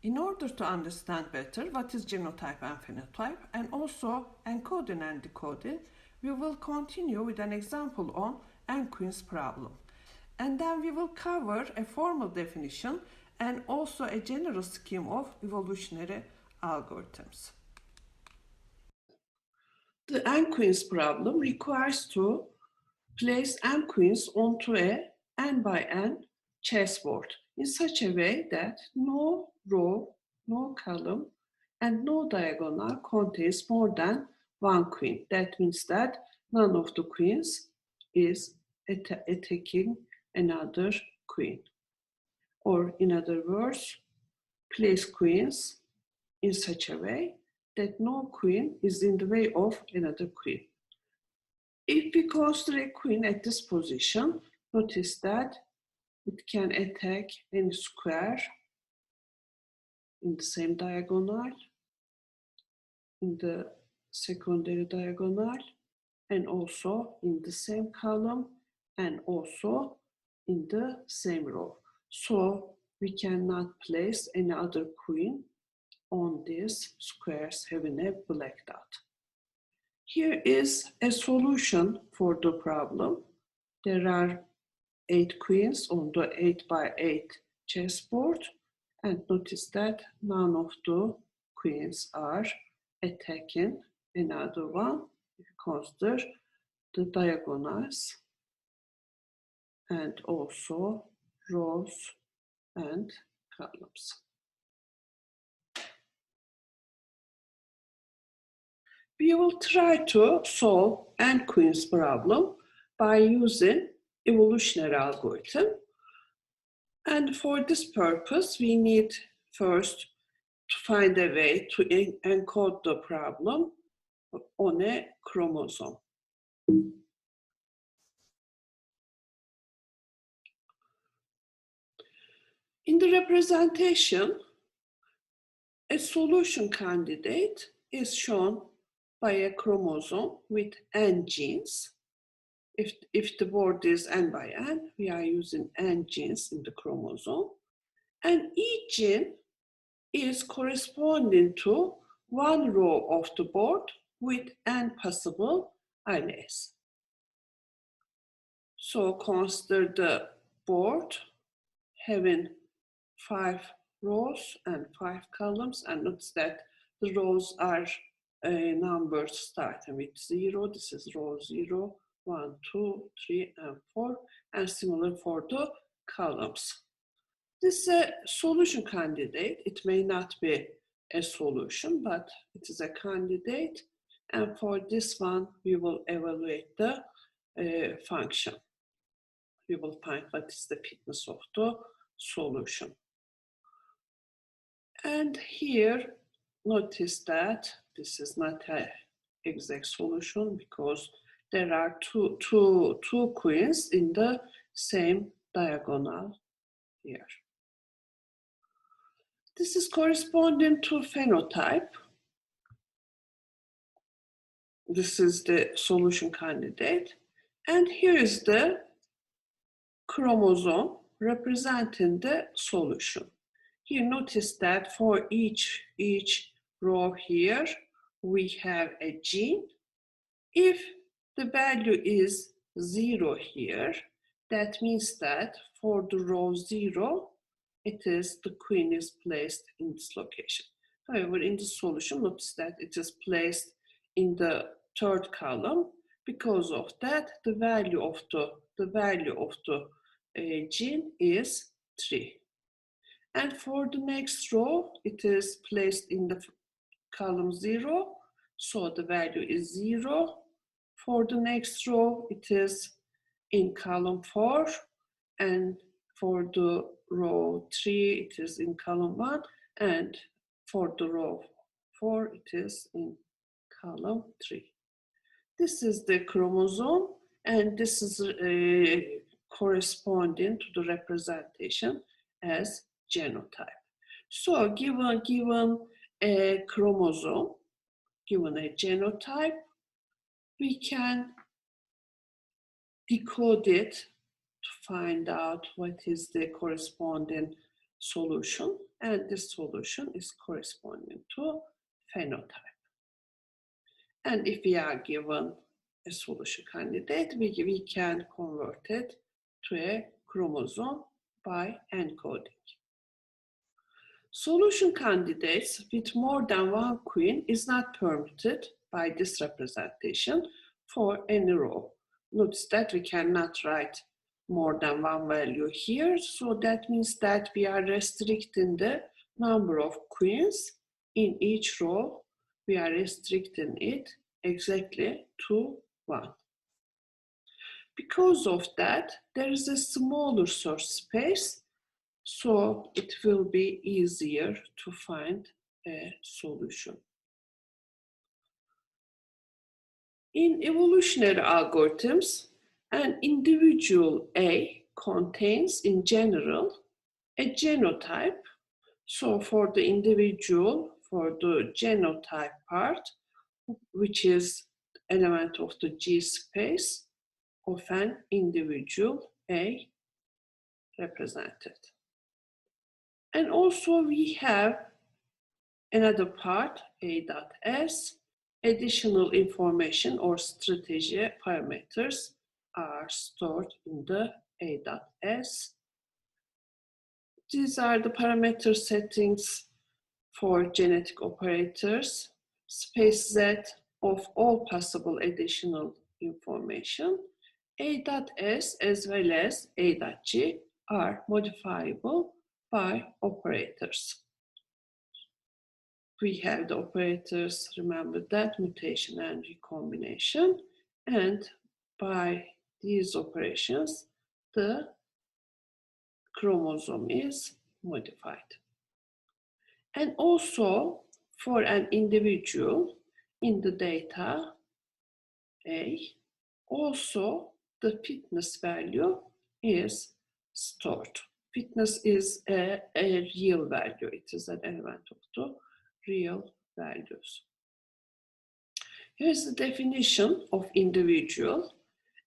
In order to understand better what is genotype and phenotype, and also encoding and decoding, we will continue with an example on N-Queen's problem. And then we will cover a formal definition and also a general scheme of evolutionary algorithms. The N-Queen's problem requires to place N-Queens onto a n by n chessboard in such a way that no row, no column, and no diagonal contains more than one queen. That means that none of the queens is attacking another queen. Or in other words, place queens in such a way that no queen is in the way of another queen. If we consider a queen at this position, notice that it can attack any square in the same diagonal, in the secondary diagonal, and also in the same column, and also in the same row. So we cannot place any other queen on these squares having a black dot. Here is a solution for the problem. There are 8 queens on the 8 by 8 chessboard, and notice that none of the queens are attacking another one. If you consider the diagonals and also rows and columns. We will try to solve N-Queen's problem by using evolutionary algorithm. And for this purpose, we need first to find a way to encode the problem on a chromosome. In the representation, a solution candidate is shown by a chromosome with n genes. If the board is n by n, we are using n genes in the chromosome. And each gene is corresponding to one row of the board with n possible alleles. So consider the board having 5 rows and 5 columns, and notice that the rows are numbers starting with 0. This is row 0, 1, 2, 3, and 4, and similar for the columns. This is a solution candidate. It may not be a solution, but it is a candidate. And for this one, we will evaluate the function. We will find what is the fitness of the solution. And here, notice that this is not an exact solution because there are two queens in the same diagonal here. This is corresponding to phenotype. This is the solution candidate. And here is the chromosome representing the solution. Here, notice that for each row here, we have a gene. If the value is 0 here, that means that for the row 0, the queen is placed in this location. However, in the solution, notice that it is placed in the 3rd column. Because of that, the value of the gene is 3. And for the next row, it is placed in the column 0, so the value is 0. For the next row, it is in column 4, and for the row 3, it is in column 1, and for the row 4, it is in column 3. This is the chromosome, and this is corresponding to the representation as genotype. So given a chromosome, given a genotype, we can decode it to find out what is the corresponding solution. and this solution is corresponding to phenotype. And if we are given a solution candidate, we can convert it to a chromosome by encoding. Solution candidates with more than one queen is not permitted by this representation for any row. Notice that we cannot write more than one value here, so that means that we are restricting the number of queens in each row. We are restricting it exactly to 1. Because of that, there is a smaller source space, so it will be easier to find a solution. In evolutionary algorithms, an individual A contains, in general, a genotype. So for the individual, for the genotype part, which is element of the G space of an individual A represented. And also we have another part, A.S. Additional information or strategy parameters are stored in the A.S. These are the parameter settings for genetic operators, space Z of all possible additional information. A.S as well as A.G are modifiable by operators. We have the operators, remember that, mutation and recombination, and by these operations, the chromosome is modified. And also, for an individual in the data A, also the fitness value is stored. Fitness is a real value. It is an element of the real values. Here's the definition of individual.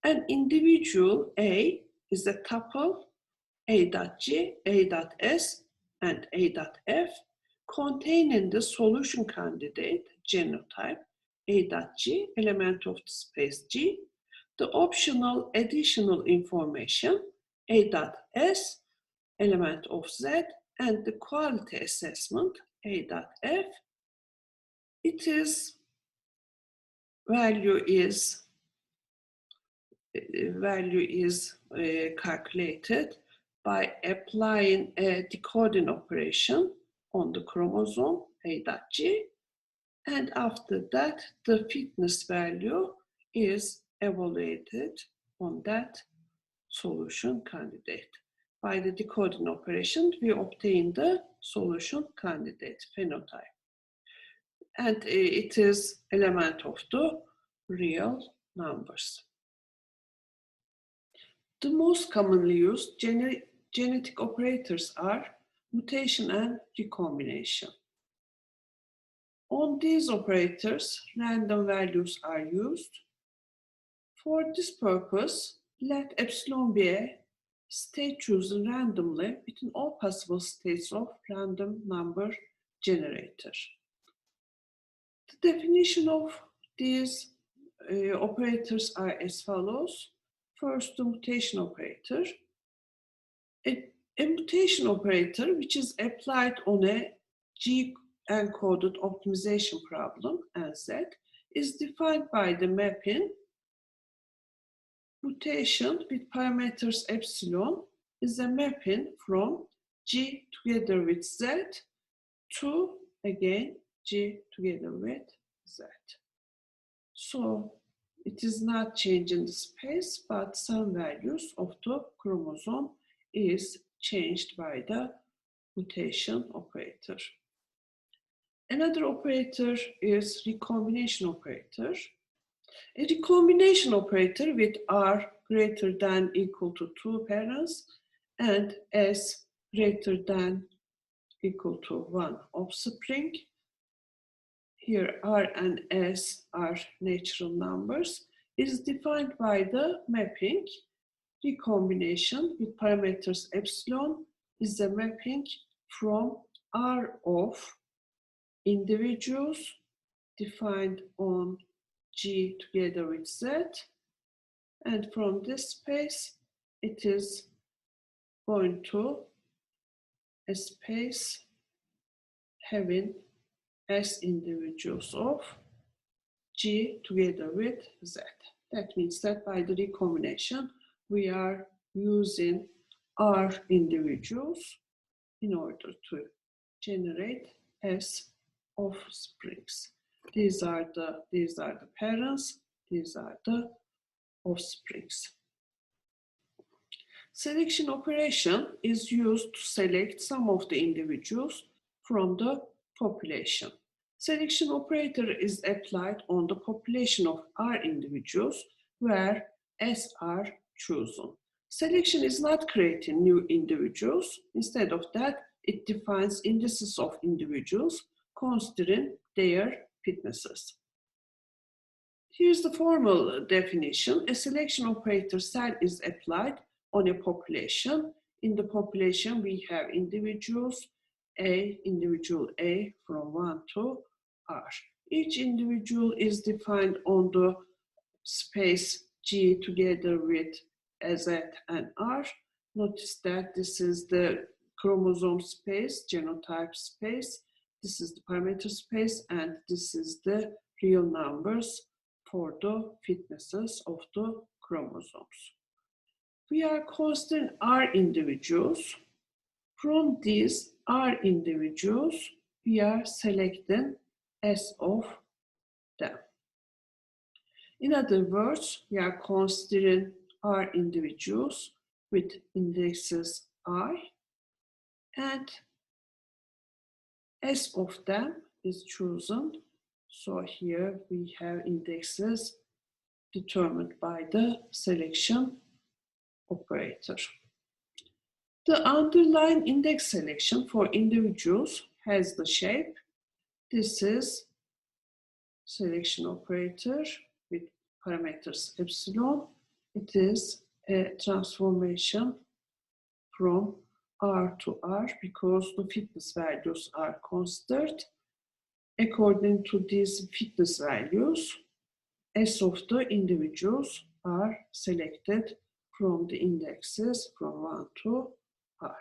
An individual A is a tuple A.G, A.S, and A.F containing the solution candidate genotype A.G, element of the space G, the optional additional information A.S, element of Z, and the quality assessment A.F. It is value is calculated by applying a decoding operation on the chromosome A.G, and after that the fitness value is evaluated on that solution candidate. By the decoding operation, we obtain the solution candidate phenotype. And it is element of the real numbers. The most commonly used genetic operators are mutation and recombination. On these operators, random values are used. For this purpose, let epsilon be a state chosen randomly between all possible states of random number generator. The definition of these operators are as follows. First, the mutation operator. A mutation operator which is applied on a G-encoded optimization problem, NZ, is defined by the mapping mutation with parameters epsilon is a mapping from G together with Z to, again, G together with Z. So it is not changing the space, but some values of the chromosome is changed by the mutation operator. Another operator is recombination operator. A recombination operator with R greater than equal to 2 parents and S greater than equal to 1 offspring. Here R and S are natural numbers, is defined by the mapping. Recombination with parameters epsilon is a mapping from R of individuals defined on G together with Z, and from this space it is going to a space having S individuals of G together with Z. That means that by the recombination we are using R individuals in order to generate S offsprings. These are the parents, these are the offsprings. Selection operation is used to select some of the individuals from the population. Selection operator is applied on the population of R individuals where S are chosen. Selection is not creating new individuals. Instead of that, it defines indices of individuals considering their fitnesses. Here's the formal definition. A selection operator cell is applied on a population. In the population, we have individuals individual A from 1 to R. Each individual is defined on the space G together with Z and R. Notice that this is the chromosome space, genotype space. This is the parameter space, and this is the real numbers for the fitnesses of the chromosomes. We are considering R individuals. From these R individuals, we are selecting S of them. In other words, we are considering R individuals with indexes R, and S of them is chosen. So here we have indexes determined by the selection operator. The underlying index selection for individuals has the shape. This is selection operator with parameters epsilon. It is a transformation from R to R because the fitness values are considered. According to these fitness values, S of the individuals are selected from the indexes from 1 to R.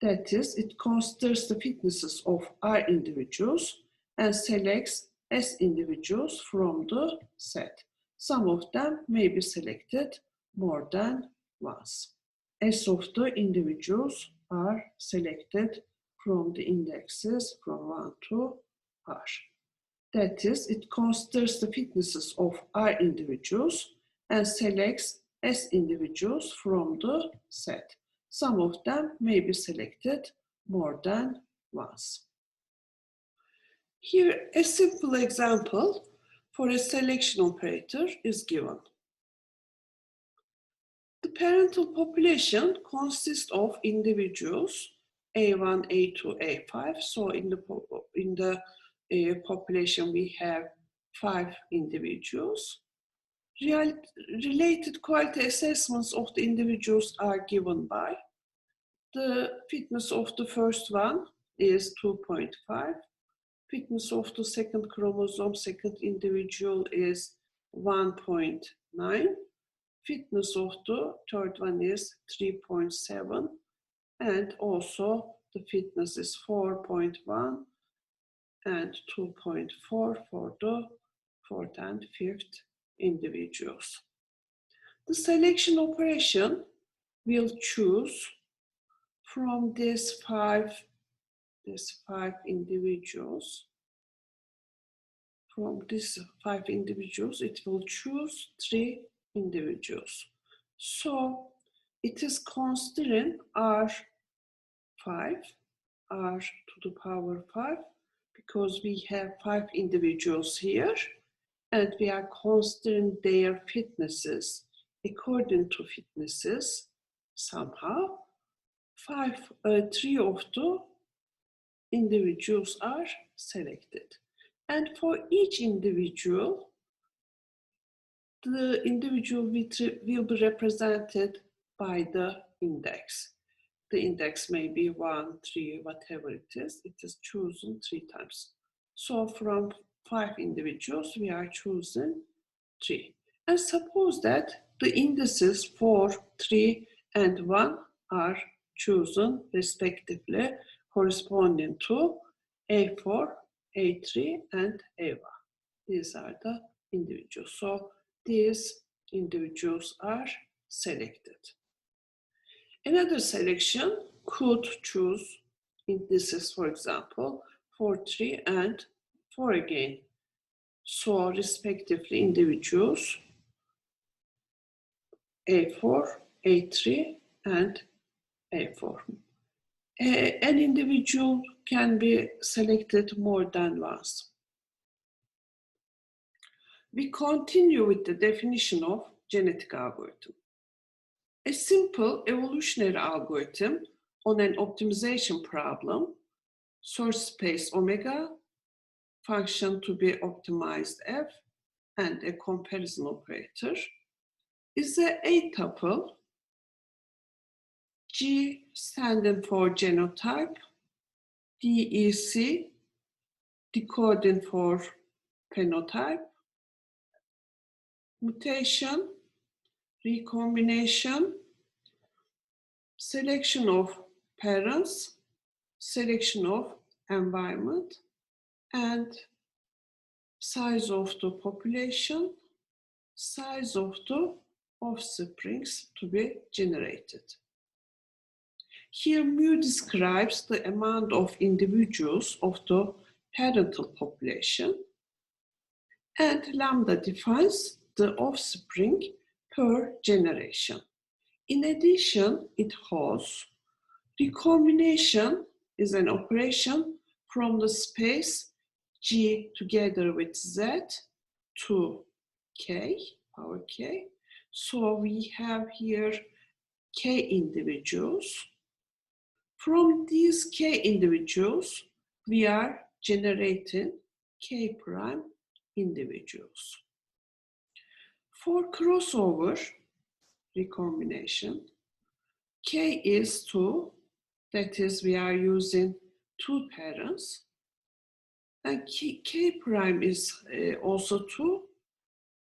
That is, it considers the fitnesses of R individuals and selects S individuals from the set. Some of them may be selected more than once. S of the individuals are selected from the indexes from 1 to R. That is, it considers the fitnesses of R individuals and selects S individuals from the set. Some of them may be selected more than once. Here, a simple example for a selection operator is given. The parental population consists of individuals A1, A2, A5. So in the population we have 5 individuals. Related quality assessments of the individuals are given by the fitness of the first one is 2.5. Fitness of the second chromosome, second individual is 1.9. Fitness of the third one is 3.7. And also the fitness is 4.1 and 2.4 for the fourth and fifth individuals. The selection operation will choose from these five individuals. From these 5 individuals, it will choose 3 individuals. So it is considering R5, R to the power 5, because we have 5 individuals here, and we are considering their fitnesses. According to fitnesses, somehow, 3 of the individuals are selected. And for each individual, the individual will be represented by the index. the index may be 1, 3, whatever it is chosen 3 times. So from 5 individuals, we are choosing 3. And suppose that the indices 4, 3, and 1 are chosen respectively, corresponding to A4, A3, and A1. These are the individuals. So these individuals are selected. Another selection could choose indices, for example, 4, 3, and 4 again. So respectively individuals A4, A3, and A4. An individual can be selected more than once. We continue with the definition of genetic algorithm. A simple evolutionary algorithm on an optimization problem, source space omega, function to be optimized f, and a comparison operator, is a tuple, G standing for genotype, DEC decoding for phenotype, mutation, recombination, selection of parents, selection of environment, and size of the population, size of the offsprings to be generated. Here, mu describes the amount of individuals of the parental population, and lambda defines the offspring per generation. In addition, it holds recombination is an operation from the space G together with Z to K, power K. So we have here K individuals. From these K individuals, we are generating K prime individuals. For crossover recombination, K is 2, that is, we are using 2 parents, and K prime is also 2.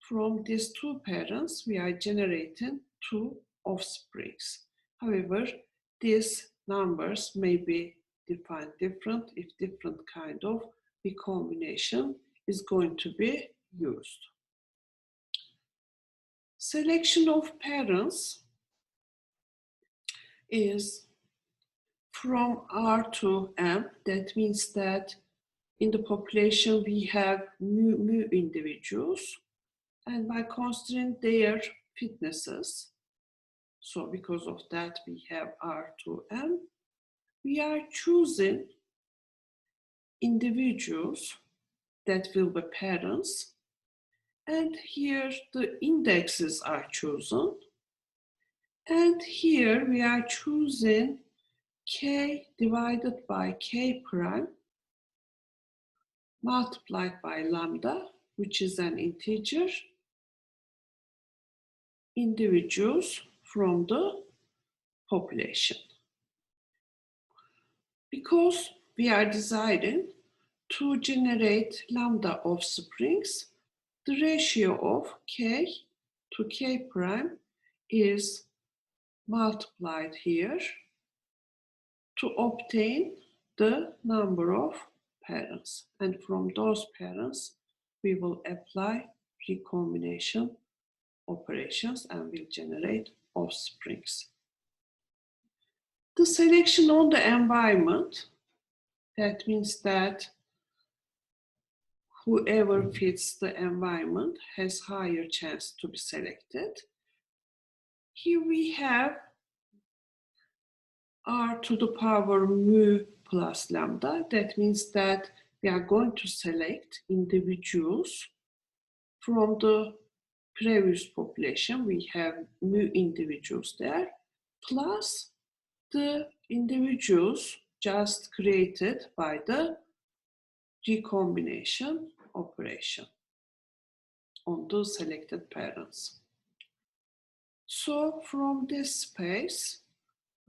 From these 2 parents, we are generating 2 offsprings. However, these numbers may be defined different if different kind of recombination is going to be used. Selection of parents is from R to M. That means that in the population we have mu individuals, and by considering their fitnesses, so because of that we have R to M, we are choosing individuals that will be parents, and here the indexes are chosen, and here we are choosing K divided by K prime multiplied by lambda, which is an integer, individuals from the population. Because we are desiring to generate lambda offsprings, the ratio of K to K prime is multiplied here to obtain the number of parents. And from those parents, we will apply recombination operations and will generate offsprings. The selection on the environment, that means that whoever fits the environment has higher chance to be selected. Here we have R to the power mu plus lambda. That means that we are going to select individuals from the previous population. We have mu individuals there, plus the individuals just created by the recombination operation on the selected parents. So from this space,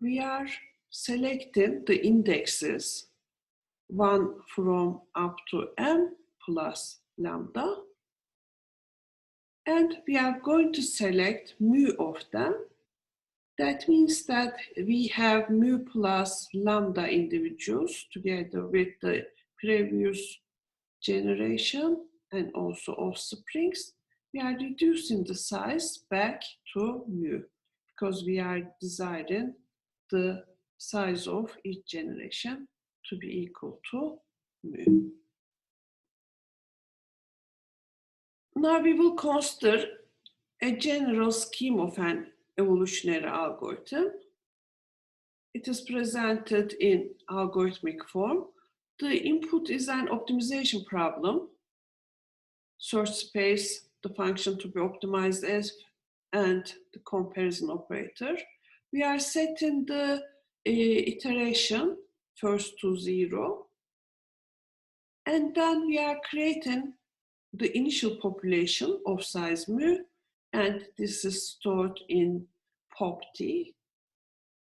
we are selecting the indexes 1 from up to m plus lambda, and we are going to select mu of them. That means that we have mu plus lambda individuals together with the previous generation and also offsprings. We are reducing the size back to mu because we are desiring the size of each generation to be equal to mu. Now we will consider a general scheme of an evolutionary algorithm. It is presented in algorithmic form. The input is an optimization problem. Search space, the function to be optimized as, and the comparison operator. We are setting the iteration first to 0. And then we are creating the initial population of size mu, and this is stored in pop t.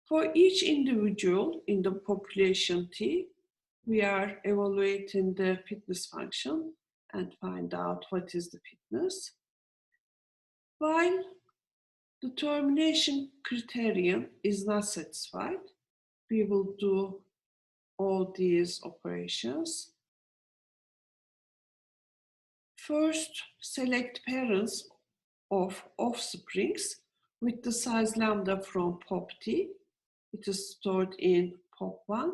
For each individual in the population t, we are evaluating the fitness function and find out what is the fitness. While the termination criterion is not satisfied, we will do all these operations. First, select parents of offsprings with the size lambda from pop t. It is stored in pop1.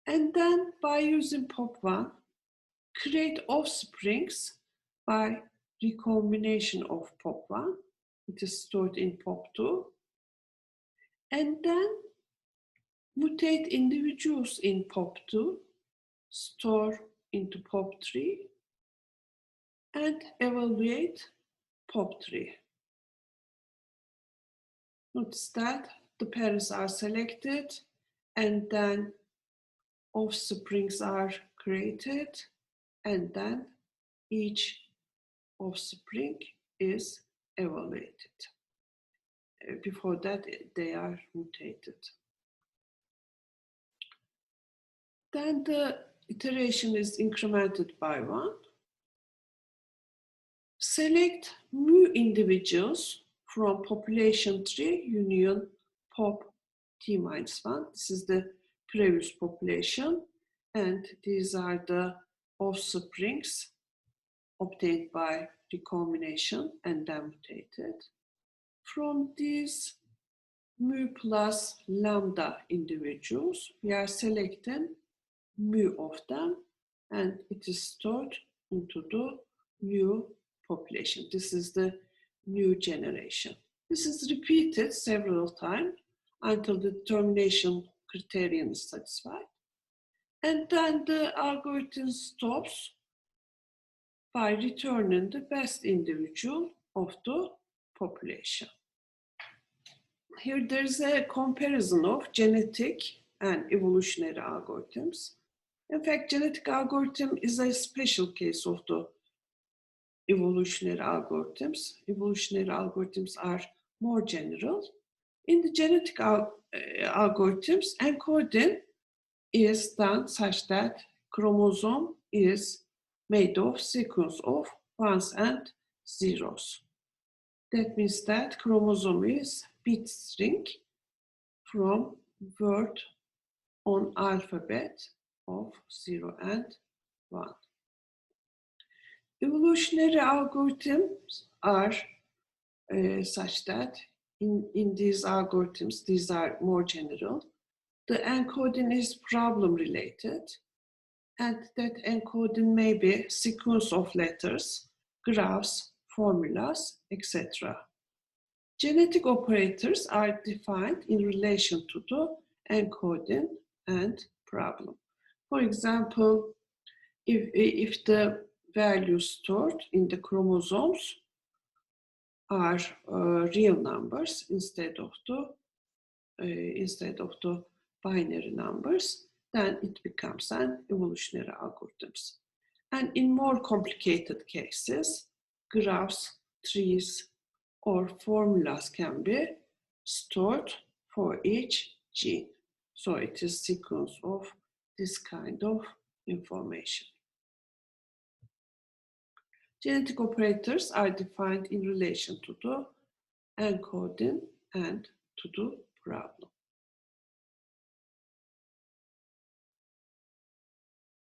And then by using pop1, create offsprings by recombination of pop1. It is stored in pop2. And then mutate individuals in pop2, store into pop3, and evaluate pop3. Notice that the parents are selected and then offsprings are created, and then each offspring is evaluated. Before that, they are mutated. Then the iteration is incremented by 1. Select mu individuals from population tree union pop t minus 1. This is the previous population, and these are the offsprings obtained by recombination and then mutated. From these mu plus lambda individuals, we are selecting mu of them, and it is stored into the new population. This is the new generation. This is repeated several times until the termination criterion is satisfied. And then the algorithm stops by returning the best individual of the population. Here there's a comparison of genetic and evolutionary algorithms. In fact, genetic algorithm is a special case of the evolutionary algorithms. Evolutionary algorithms are more general. In the genetic algorithms, encoding is done such that chromosome is made of sequence of ones and zeros. That means that chromosome is bit string from word on alphabet of 0 and 1. Evolutionary algorithms are such that in these algorithms, these are more general. The encoding is problem related, and that encoding may be sequence of letters, graphs, formulas, etc. Genetic operators are defined in relation to the encoding and problem. For example, if the values stored in the chromosomes are real numbers instead of the binary numbers, then it becomes an evolutionary algorithms. And in more complicated cases, graphs, trees, or formulas can be stored for each gene. So it is sequence of this kind of information. Genetic operators are defined in relation to the encoding and to the problem.